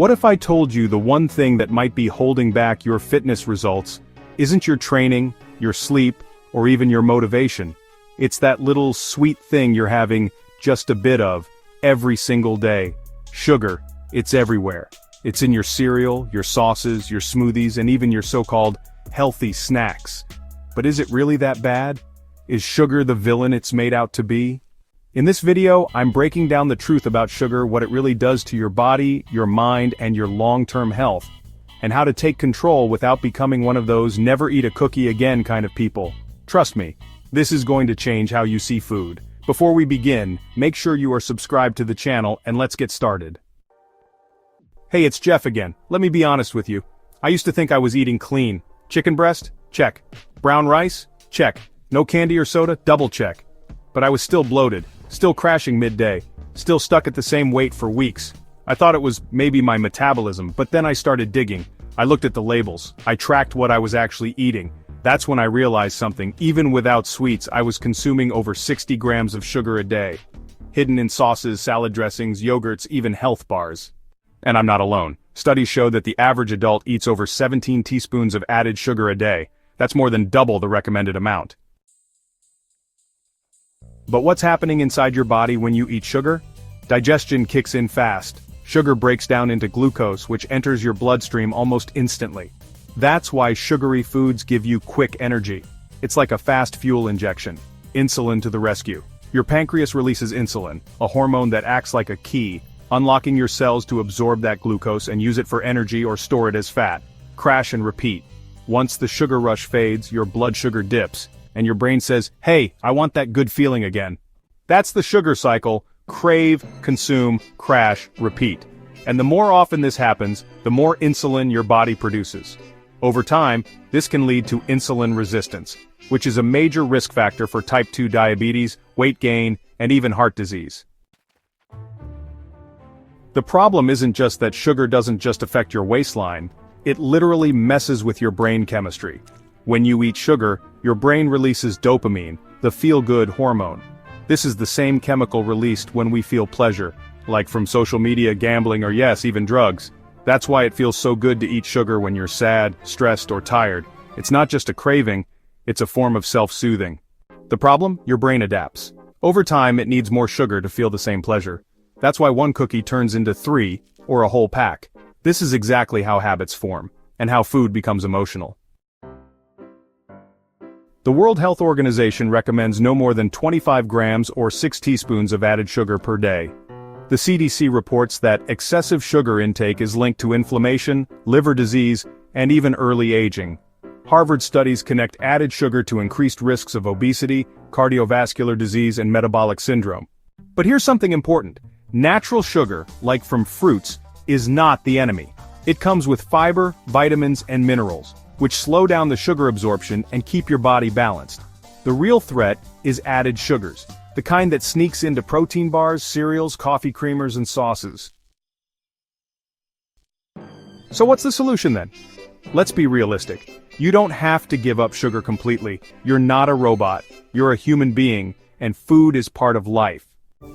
What if I told you the one thing that might be holding back your fitness results isn't your training, your sleep, or even your motivation? It's that little sweet thing you're having just a bit of every single day. Sugar. It's everywhere. It's in your cereal, your sauces, your smoothies, and even your so-called healthy snacks. But is it really that bad? Is sugar the villain it's made out to be? In this video, I'm breaking down the truth about sugar, what it really does to your body, your mind, and your long-term health, and how to take control without becoming one of those never eat a cookie again kind of people. Trust me, this is going to change how you see food. Before we begin, make sure you are subscribed to the channel and let's get started. Hey, it's Jeff again. Let me be honest with you. I used to think I was eating clean. Chicken breast? Check. Brown rice? Check. No candy or soda? Double check. But I was still bloated, still crashing midday, still stuck at the same weight for weeks. I thought it was maybe my metabolism, but then I started digging. I looked at the labels. I tracked what I was actually eating. That's when I realized something. Even without sweets, I was consuming over 60 grams of sugar a day. Hidden in sauces, salad dressings, yogurts, even health bars. And I'm not alone. Studies show that the average adult eats over 17 teaspoons of added sugar a day. That's more than double the recommended amount. But what's happening inside your body when you eat sugar? Digestion kicks in fast. Sugar breaks down into glucose, which enters your bloodstream almost instantly. That's why sugary foods give you quick energy. It's like a fast fuel injection. Insulin to the rescue. Your pancreas releases insulin, a hormone that acts like a key, unlocking your cells to absorb that glucose and use it for energy or store it as fat. Crash and repeat. Once the sugar rush fades, your blood sugar dips, and your brain says, hey, I want that good feeling again. That's the sugar cycle: crave, consume, crash, repeat. And the more often this happens, the more insulin your body produces. Over time, this can lead to insulin resistance, which is a major risk factor for type 2 diabetes, weight gain, and even heart disease. The problem isn't just that sugar doesn't just affect your waistline, it literally messes with your brain chemistry. When you eat sugar, your brain releases dopamine, the feel-good hormone. This is the same chemical released when we feel pleasure, like from social media, gambling, or yes, even drugs. That's why it feels so good to eat sugar when you're sad, stressed, or tired. It's not just a craving, it's a form of self-soothing. The problem? Your brain adapts. Over time, it needs more sugar to feel the same pleasure. That's why one cookie turns into 3, or a whole pack. This is exactly how habits form, and how food becomes emotional. The World Health Organization recommends no more than 25 grams or 6 teaspoons of added sugar per day. The CDC reports that excessive sugar intake is linked to inflammation, liver disease, and even early aging. Harvard studies connect added sugar to increased risks of obesity, cardiovascular disease, and metabolic syndrome. But here's something important. Natural sugar, like from fruits, is not the enemy. It comes with fiber, vitamins, and minerals, which slow down the sugar absorption and keep your body balanced. The real threat is added sugars, the kind that sneaks into protein bars, cereals, coffee creamers, and sauces. So what's the solution then? Let's be realistic. You don't have to give up sugar completely. You're not a robot. You're a human being, and food is part of life.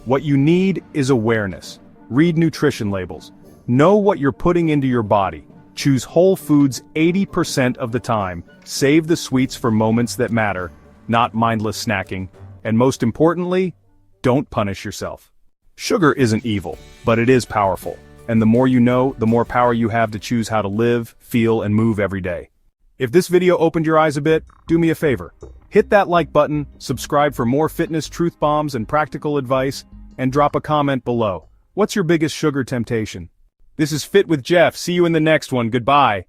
What you need is awareness. Read nutrition labels. Know what you're putting into your body. Choose whole foods 80% of the time. Save the sweets for moments that matter, not mindless snacking. And most importantly, don't punish yourself. Sugar isn't evil, but it is powerful. And the more you know, the more power you have to choose how to live, feel, and move every day. If this video opened your eyes a bit, do me a favor. Hit that like button, subscribe for more fitness truth bombs and practical advice, and drop a comment below. What's your biggest sugar temptation? This is Fit with Jeff. See you in the next one. Goodbye.